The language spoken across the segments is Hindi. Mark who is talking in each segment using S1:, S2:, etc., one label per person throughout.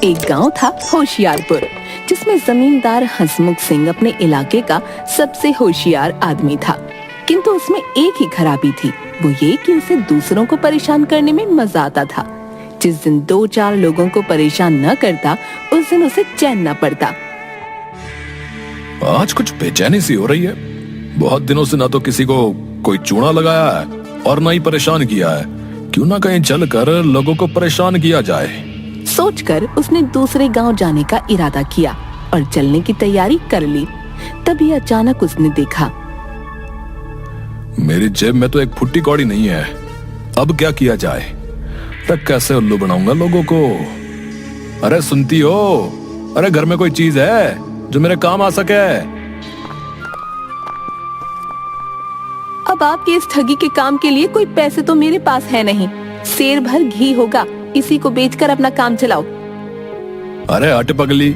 S1: एक गांव था होशियारपुर, जिसमें जमींदार हंसमुख सिंह अपने इलाके का सबसे होशियार आदमी था। किंतु उसमें एक ही खराबी थी, वो ये कि उसे दूसरों को परेशान करने में मजा आता था। जिस दिन 2-4 लोगों को परेशान न करता, उस दिन उसे चैन न पड़ता।
S2: आज कुछ बेचैनी सी हो रही है। बहुत दिनों से ना तो किसी को कोई चूना लगाया है और ना ही परेशान किया है। क्यों ना कहीं चलकर लोगों को परेशान किया जाए।
S1: सोचकर उसने दूसरे गांव जाने का इरादा किया और चलने की तैयारी कर ली। तभी अचानक उसने देखा,
S2: मेरी जेब में तो एक फुट्टी कौड़ी नहीं है। अब क्या किया जाए? तब कैसे उल्लू बनाऊंगा लोगों को? अरे सुनती हो? अरे घर में कोई चीज है जो मेरे काम आ सके?
S1: अब आपके इस ठगी के काम के लिए कोई पैसे तो मेरे पास है नहीं। सेर भर घी होगा, इसी को बेचकर अपना काम चलाओ।
S2: अरे हट पगली,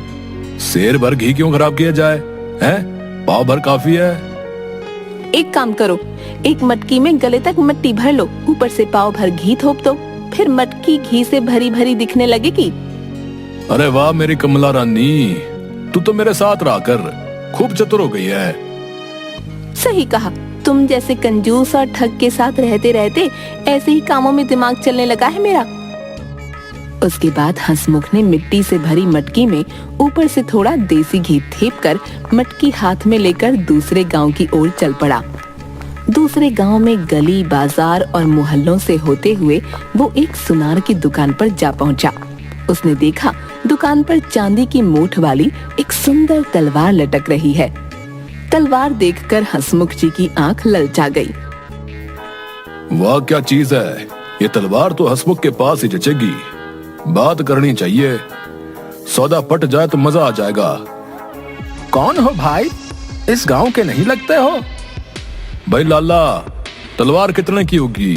S2: सेर भर घी क्यों खराब किया जाए? हैं? पाव भर काफी है।
S1: एक काम करो, एक मटकी में गले तक मिट्टी भर लो, ऊपर से पाव भर घी थोप दो, फिर मटकी घी से भरी भरी दिखने लगेगी।
S2: अरे वाह मेरी कमला रानी, तू तो मेरे साथ रहकर खूब चतुर हो गई है।
S1: सही कहा, तुम जैसे कंजूस और ठग के साथ रहते रहते ऐसे ही कामों में दिमाग चलने लगा है मेरा। उसके बाद हंसमुख ने मिट्टी से भरी मटकी में ऊपर से थोड़ा देसी घी थेप कर मटकी हाथ में लेकर दूसरे गांव की ओर चल पड़ा। दूसरे गांव में गली, बाजार और मोहल्लों से होते हुए वो एक सुनार की दुकान पर जा पहुंचा। उसने देखा दुकान पर चांदी की मूठ वाली एक सुंदर तलवार लटक रही है। तलवार देखकर हंसमुख जी की आंख ललचा गई।
S2: वाह क्या चीज है ये तलवार, तो हंसमुख के पास ही जचेगी। बात करनी चाहिए, सौदा पट जाए तो मजा आ जाएगा।
S3: कौन हो भाई? इस गांव के नहीं लगते हो?
S2: भाई लाला, तलवार कितने की होगी?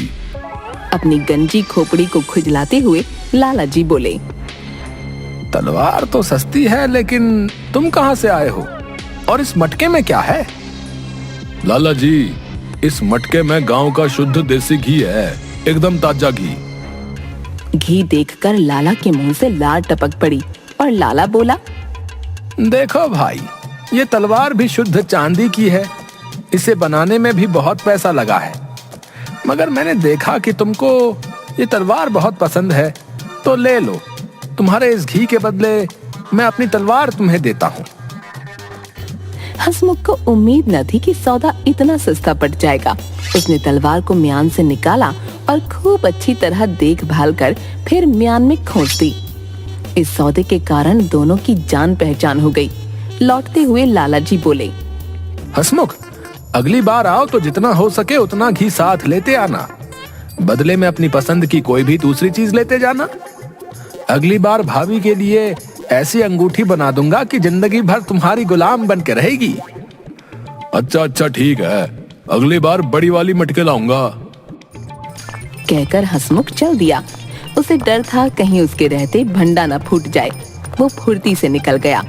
S1: अपनी गंजी खोपड़ी को खुजलाते हुए लाला जी बोले,
S3: तलवार तो सस्ती है, लेकिन तुम कहां से आए हो और इस मटके में क्या है?
S2: लाला जी, इस मटके में गांव का शुद्ध देसी घी है, एकदम ताजा घी।
S1: घी देखकर लाला के मुंह से लार टपक पड़ी और लाला बोला,
S3: देखो भाई, ये तलवार भी शुद्ध चांदी की है। इसे बनाने में भी बहुत पैसा लगा है, मगर मैंने देखा कि तुमको ये तलवार बहुत पसंद है, तो ले लो। तुम्हारे इस घी के बदले मैं अपनी तलवार तुम्हें देता हूँ।
S1: हंसमुख को उम्मीद न थी कि सौदा इतना सस्ता पड़ जाएगा। उसने तलवार को म्यान से निकाला और खूब अच्छी तरह देखभाल कर फिर म्यान में खोस दी। इस सौदे के कारण दोनों की जान पहचान हो गई। लौटते हुए लाला जी बोले,
S3: हंसमुख, अगली बार आओ तो जितना हो सके उतना घी साथ लेते आना। बदले में अपनी पसंद की कोई भी दूसरी चीज लेते जाना। अगली बार भाभी के लिए ऐसी अंगूठी बना दूंगा कि जिंदगी भर तुम्हारी गुलाम बन के रहेगी।
S2: अच्छा ठीक है, अगली बार बड़ी वाली मटके लाऊंगा।
S1: कहकर हंसमुख चल दिया। उसे डर था कहीं उसके रहते भंडा न फूट जाए। वो फुर्ती से निकल गया।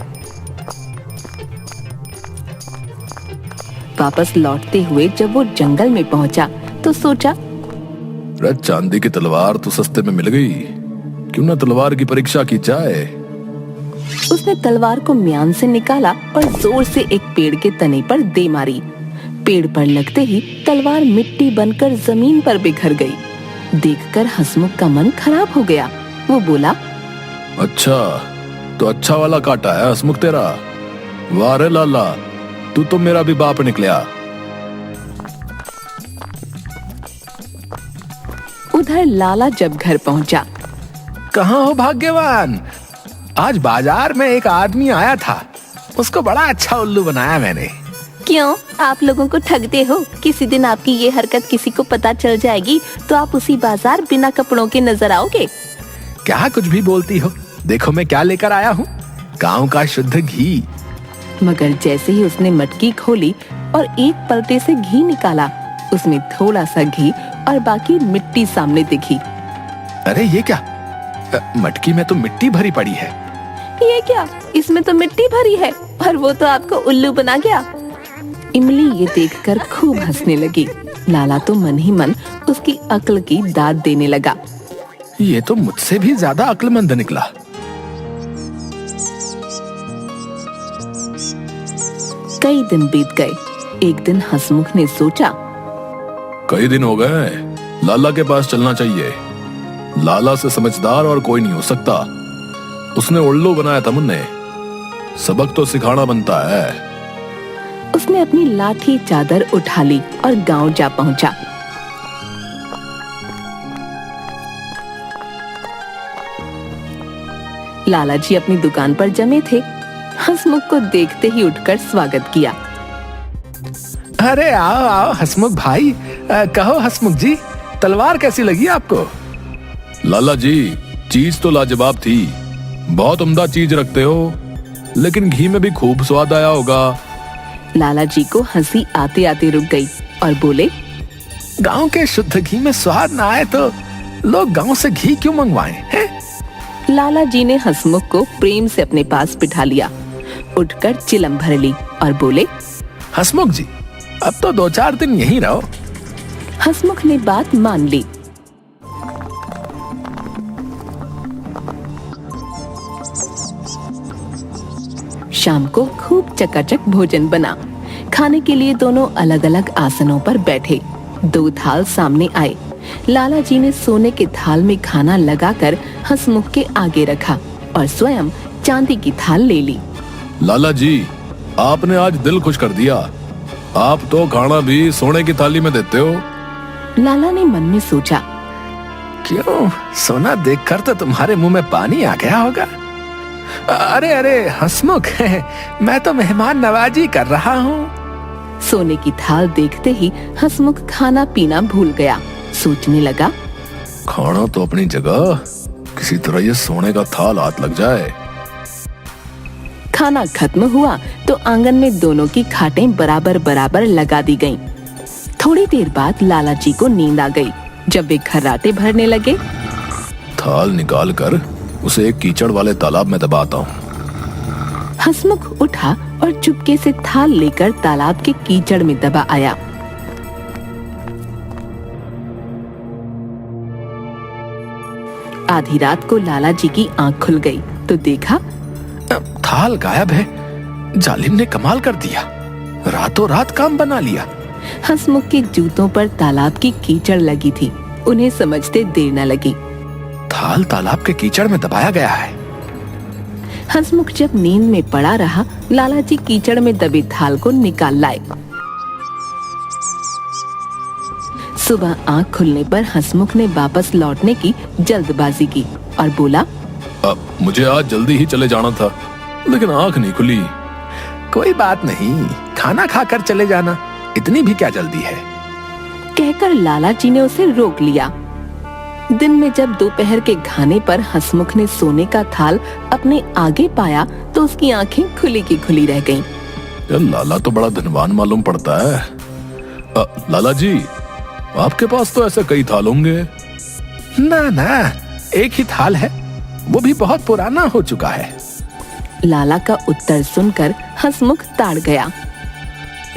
S1: वापस लौटते हुए जब वो जंगल में पहुंचा तो सोचा,
S2: चांदी की तलवार तो सस्ते में मिल गई, क्यों ना तलवार की परीक्षा की जाए।
S1: उसने तलवार को म्यान से निकाला और जोर से एक पेड़ के तने पर दे मारी। पेड़ पर लगते ही तलवार मिट्टी बनकर जमीन पर बिखर गई। देखकर हंसमुख का मन खराब हो गया। वो बोला,
S2: अच्छा तो अच्छा वाला काटा है हंसमुख तेरा। वाह रे लाला, तू तो मेरा भी बाप निकला।
S1: उधर लाला जब घर पहुंचा,
S3: कहाँ हो भाग्यवान? आज बाजार में एक आदमी आया था, उसको बड़ा अच्छा उल्लू बनाया मैंने।
S1: क्यों, आप लोगों को ठगते हो? किसी दिन आपकी ये हरकत किसी को पता चल जाएगी तो आप उसी बाजार बिना कपड़ों के नजर आओगे।
S3: क्या कुछ भी बोलती हो? देखो मैं क्या लेकर आया हूँ, गांव का शुद्ध घी।
S1: मगर जैसे ही उसने मटकी खोली और एक पलटे से घी निकाला, उसमें थोड़ा सा घी और बाकी मिट्टी सामने दिखी।
S3: अरे ये क्या? मटकी में तो मिट्टी भरी पड़ी है।
S1: ये क्या? इसमें तो मिट्टी भरी है और वो तो आपको उल्लू बना गया। इमली ये देखकर खूब हंसने लगी। लाला तो मन ही मन उसकी अक्ल की दाद देने लगा।
S3: ये तो मुझसे भी ज्यादा अक्लमंद निकला।
S1: कई दिन बीत गए। एक दिन हंसमुख ने सोचा,
S2: कई दिन हो गए, लाला के पास चलना चाहिए। लाला से समझदार और कोई नहीं हो सकता। उसने उल्लू बनाया था मुन्ने, सबक तो सिखाना बनता है।
S1: उसने अपनी लाठी चादर उठा ली और गांव जा पहुंचा। लाला जी अपनी दुकान पर जमे थे। हंसमुख को देखते ही उठकर स्वागत किया।
S3: अरे आओ आओ हंसमुख भाई, कहो हंसमुख जी, तलवार कैसी लगी आपको?
S2: लाला जी, चीज तो लाजवाब थी, बहुत उम्दा चीज रखते हो, लेकिन घी में भी खूब स्वाद आया होगा।
S1: लाला जी को हंसी आते आते रुक गई और बोले,
S3: गांव के शुद्ध घी में स्वाद ना आए तो लोग गांव से घी क्यों मंगवाएं हैं?
S1: लाला जी ने हंसमुख को प्रेम से अपने पास बिठा लिया, उठकर चिलम भर ली और बोले,
S3: हंसमुख जी, अब तो 2-4 दिन यहीं रहो।
S1: हंसमुख ने बात मान ली। शाम को खूब चकाचक भोजन बना। खाने के लिए दोनों अलग अलग आसनों पर बैठे। 2 थाल सामने आए। लाला जी ने सोने के थाल में खाना लगाकर हंसमुख के आगे रखा और स्वयं चांदी की थाल ले ली।
S2: लाला जी, आपने आज दिल खुश कर दिया। आप तो खाना भी सोने की थाली में देते हो।
S1: लाला ने मन में सोचा,
S3: क्यों, सोना देखकर तो तुम्हारे मुंह में पानी आ गया होगा। अरे अरे हंसमुख, मैं तो मेहमान नवाजी कर रहा हूँ।
S1: सोने की थाल देखते ही हंसमुख खाना पीना भूल गया। सोचने लगा,
S2: खाना तो अपनी जगह, किसी तरह ये सोने का थाल हाथ लग जाए।
S1: खाना खत्म हुआ तो आंगन में दोनों की खाटें बराबर बराबर लगा दी गईं। थोड़ी देर बाद लाला जी को नींद आ गई। जब वे खर्राटे भरने लगे,
S2: थाल निकाल कर उसे एक कीचड़ वाले तालाब में दबाता हूँ।
S1: हंसमुख उठा और चुपके से थाल लेकर तालाब के कीचड़ में दबा आया। आधी रात को लाला जी की आंख खुल गई तो देखा,
S3: थाल गायब है। जालिम ने कमाल कर दिया, रातों रात काम बना लिया।
S1: हंसमुख के जूतों पर तालाब की कीचड़ लगी थी। उन्हें समझते देर न लगी।
S3: थाल तालाब के कीचड़ में दबाया गया है।
S1: हंसमुख जब नींद में पड़ा रहा, लाला जी कीचड़ में दबे थाल को निकाल लाए। सुबह आंख खुलने पर हंसमुख ने वापस लौटने की जल्दबाजी की और बोला,
S2: मुझे आज जल्दी ही चले जाना था, लेकिन आंख नहीं खुली।
S3: कोई बात नहीं, खाना खाकर चले जाना, इतनी भी क्या जल्दी है।
S1: कहकर लाला जी ने उसे रोक लिया। दिन में जब दोपहर के खाने पर हंसमुख ने सोने का थाल अपने आगे पाया तो उसकी आंखें खुली की खुली रह गईं।
S2: लाला तो बड़ा धनवान मालूम पड़ता है। लाला जी, आपके पास तो ऐसे कई थाल होंगे।
S3: ना ना, एक ही थाल है, वो भी बहुत पुराना हो चुका है।
S1: लाला का उत्तर सुनकर हंसमुख ताड़ गया।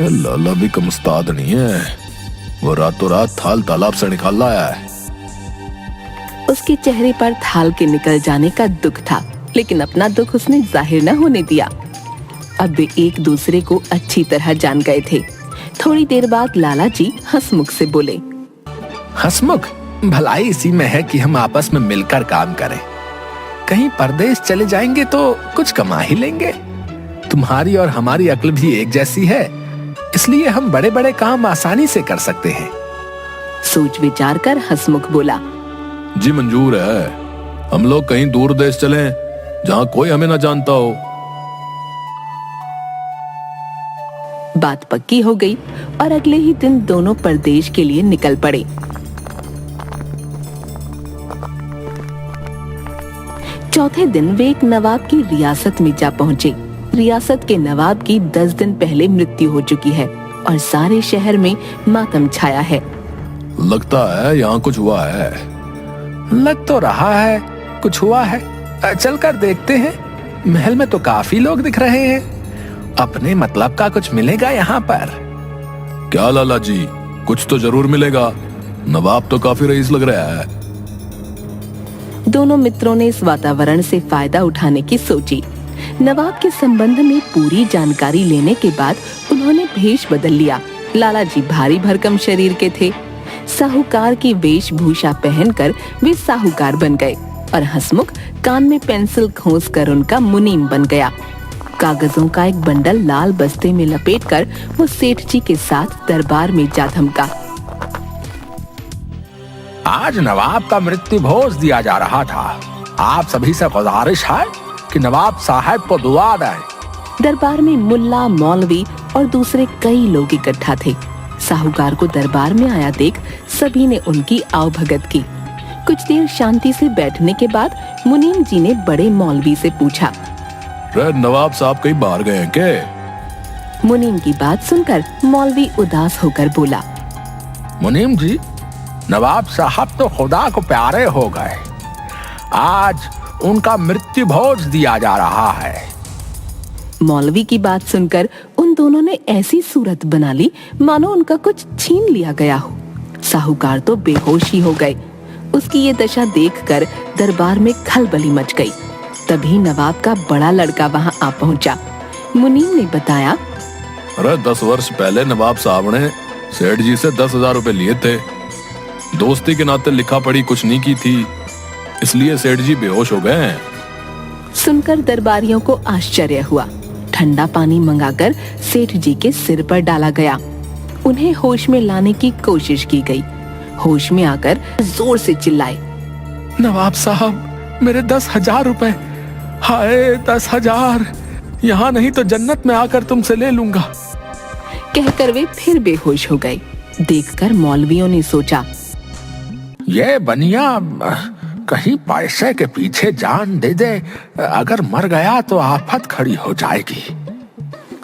S2: लाला भी कम उस्ताद नहीं है, वो रातों रात थाल तालाब से निकाल लाया है।
S1: उसके चेहरे पर थाल के निकल जाने का दुख था, लेकिन अपना दुख उसने जाहिर न होने दिया। अब वे एक दूसरे को अच्छी तरह जान गए थे। थोड़ी देर बाद लाला जी हंसमुख से बोले,
S3: हंसमुख, भलाई इसी में है कि हम आपस में मिलकर काम करें। कहीं परदेश चले जाएंगे तो कुछ कमा ही लेंगे। तुम्हारी और हमारी अक्ल भी एक जैसी है, इसलिए हम बड़े बड़े काम आसानी से कर सकते हैं।
S1: सोच विचार कर हंसमुख बोला,
S2: जी मंजूर है। हम लोग कहीं दूर देश चलें, जहाँ कोई हमें न जानता हो।
S1: बात पक्की हो गई और अगले ही दिन दोनों परदेश के लिए निकल पड़े। चौथे दिन वे एक नवाब की रियासत में जा पहुंचे। रियासत के नवाब की 10 दिन पहले मृत्यु हो चुकी है और सारे शहर में मातम छाया है।
S2: लगता है यहाँ कुछ हुआ है।
S3: लग तो रहा है कुछ हुआ है, चलकर देखते हैं। महल में तो काफी लोग दिख रहे हैं, अपने मतलब का कुछ मिलेगा यहाँ पर।
S2: क्या लाला जी, कुछ तो जरूर मिलेगा। नवाब तो काफी रईस लग रहा है।
S1: दोनों मित्रों ने इस वातावरण से फायदा उठाने की सोची। नवाब के संबंध में पूरी जानकारी लेने के बाद उन्होंने भेष बदल लिया। लाला जी भारी भरकम शरीर के थे। साहूकार की वेशभूषा पहनकर वे साहूकार बन गए और हंसमुख कान में पेंसिल खोस कर उनका मुनीम बन गया। कागजों का एक बंडल लाल बस्ते में लपेटकर वो सेठ जी के साथ दरबार में जा धमका।
S3: आज नवाब का मृत्यु भोज दिया जा रहा था। आप सभी से गुजारिश है कि नवाब साहब को दुआ दें।
S1: दरबार में मुल्ला, मौलवी और दूसरे कई लोग इकट्ठा थे। साहूकार को दरबार में आया देख सभी ने उनकी आवभगत की। कुछ देर शांति से बैठने के बाद मुनीम जी ने बड़े मौलवी से पूछा,
S2: नवाब साहब कहीं बाहर गए हैं क्या?
S1: मुनीम की बात सुनकर मौलवी उदास होकर बोला,
S3: मुनीम जी, नवाब साहब तो खुदा को प्यारे हो गए। आज उनका मृत्यु भोज दिया जा रहा है।
S1: मौलवी की बात सुनकर उन दोनों ने ऐसी सूरत बना ली मानो उनका कुछ छीन लिया गया हो। साहूकार तो बेहोश ही हो गए। उसकी ये दशा देखकर दरबार में खलबली मच गई। तभी नवाब का बड़ा लड़का वहां आ पहुंचा। मुनीम ने बताया,
S2: अरे 10 वर्ष पहले नवाब साहब ने सेठ जी से 10,000 रुपए लिए थे। दोस्ती के नाते लिखा पढ़ी कुछ नहीं की थी, इसलिए सेठ जी बेहोश हो गए हैं।
S1: सुनकर दरबारियों को आश्चर्य हुआ। ठंडा पानी मंगाकर सेठ जी के सिर पर डाला गया। उन्हें होश में लाने की कोशिश की गई। होश में आकर जोर से चिल्लाए,
S3: नवाब साहब, मेरे 10,000 रुपए। हाय 10,000, यहाँ नहीं तो जन्नत में आकर तुमसे ले लूंगा।
S1: कहकर वे फिर बेहोश हो गए। देखकर मौलवियों ने सोचा,
S3: ये बनिया कहीं पैसे के पीछे जान दे दे, अगर मर गया तो आफत खड़ी हो जाएगी।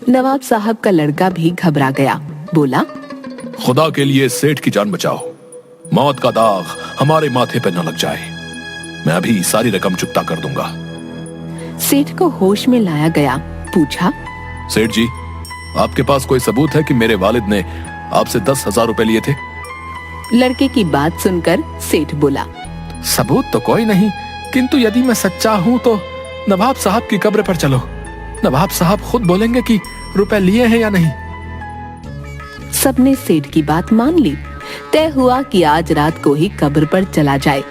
S1: नवाब साहब का लड़का भी घबरा गया। बोला,
S2: खुदा के लिए सेठ की जान बचाओ, मौत का दाग हमारे माथे पे न लग जाए। मैं अभी सारी रकम चुकता कर दूंगा।
S1: सेठ को होश में लाया गया। पूछा,
S2: सेठ जी, आपके पास कोई सबूत है कि मेरे वालिद ने आपसे 10,000 रुपए लिए थे?
S1: लड़के की बात सुनकर सेठ बोला,
S3: सबूत तो कोई नहीं, किंतु यदि मैं सच्चा हूँ तो नवाब साहब की कब्र पर चलो। नवाब साहब खुद बोलेंगे कि रुपए लिए हैं या नहीं।
S1: सबने सेठ की बात मान ली। तय हुआ कि आज रात को ही कब्र पर चला जाए।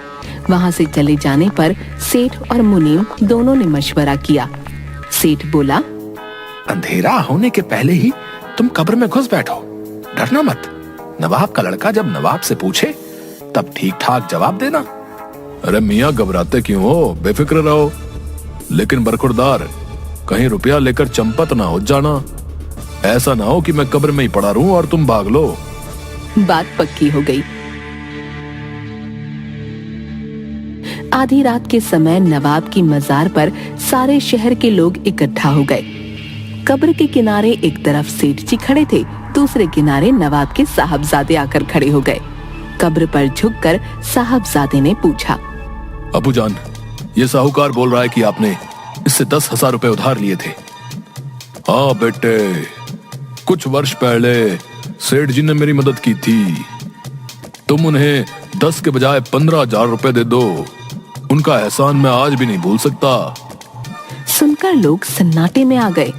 S1: वहां से चले जाने पर सेठ और मुनीम दोनों ने मशवरा किया। सेठ बोला,
S3: अंधेरा होने के पहले ही तुम कब्र में घुस बैठो, डरना मत। नवाब का लड़का जब नवाब से पूछे तब ठीक ठाक जवाब देना।
S2: अरे मियाँ, घबराते क्यों हो? बेफिक्र रहो, लेकिन बरखुरदार, कहीं रुपया लेकर चंपत ना हो जाना। ऐसा ना हो कि मैं कब्र में ही पड़ा रहूं और तुम भाग लो।
S1: बात पक्की हो गई। आधी रात के समय नवाब की मजार पर सारे शहर के लोग इकट्ठा हो गए। कब्र के किनारे एक तरफ सेठ जी खड़े थे, दूसरे किनारे नवाब के साहबजादे आकर खड़े हो गए। कब्र पर झुककर साहबजादे ने पूछा,
S2: अबू जान, ये साहूकार बोल रहा है कि आपने इससे 10,000 रुपए उधार लिए थे। हाँ बेटे, कुछ वर्ष पहले सेठ जी ने मेरी मदद की थी। तुम उन्हें 10 के बजाय 15,000 रुपए दे दो। उनका एहसान मैं आज भी नहीं भूल सकता।
S1: सुनकर लोग सन्नाटे में आ गए।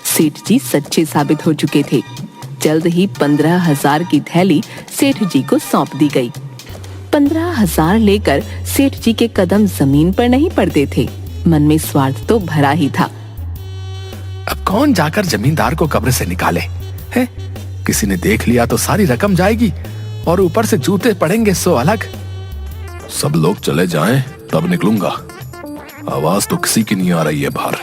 S1: सेठ जी सच्चे साबित हो चुके थे। जल्द ही 15,000 की थैली सेठ जी को सौंप दी गई। 15,000 लेकर सेठ जी के कदम जमीन पर नहीं पड़ते थे। मन में स्वार्थ तो भरा ही था।
S3: अब कौन जाकर जमींदार को कब्र से निकाले हैं? किसी ने देख लिया तो सारी रकम जाएगी और ऊपर से जूते पड़ेंगे सो अलग।
S2: सब लोग चले जाएं तब निकलूंगा। आवाज तो किसी की नहीं आ रही है बाहर।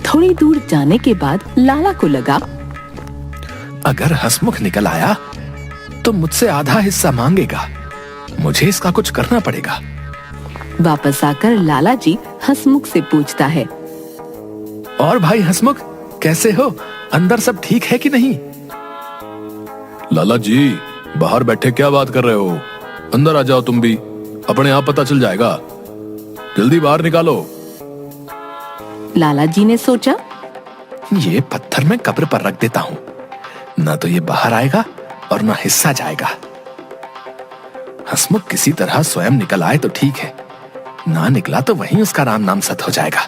S1: थोड़ी दूर जाने के बाद लाला को लगा,
S3: अगर हंसमुख निकल आया तो मुझसे आधा हिस्सा मांगेगा। मुझे इसका कुछ करना पड़ेगा।
S1: वापस आकर लाला जी हंसमुख से पूछता है,
S3: और भाई हंसमुख, कैसे हो? अंदर सब ठीक है कि नहीं?
S2: लाला जी, बाहर बैठे क्या बात कर रहे हो? अंदर आ जाओ तुम भी, अपने आप पता चल जाएगा। जल्दी बाहर निकालो।
S1: लाला जी ने सोचा,
S3: ये पत्थर मैं कब्र पर रख देता हूँ, ना तो ये बाहर आएगा और ना हिस्सा जाएगा। हंसमुख किसी तरह स्वयं निकल आए तो ठीक है, ना निकला तो वहीं उसका राम नाम सत हो जाएगा।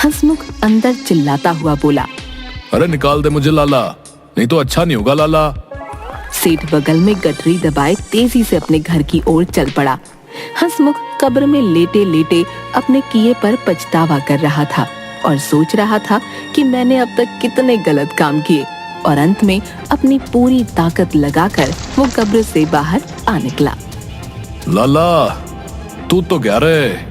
S1: हंसमुख अंदर चिल्लाता हुआ बोला।
S2: अरे निकाल दे मुझे लाला, नहीं तो अच्छा नहीं होगा लाला।
S1: सेठ बगल में गठरी दबाए तेजी से अपने घर की ओर चल पड़ा। हंसमुख कब्र में लेटे लेटे अपने किए पर पछतावा कर रहा था और सोच रहा था कि मैंने अब तक कितने गलत काम किए, और अंत में अपनी पूरी ताकत लगाकर वो कब्र से बाहर आ निकला।
S2: लाला तू तो गया रे।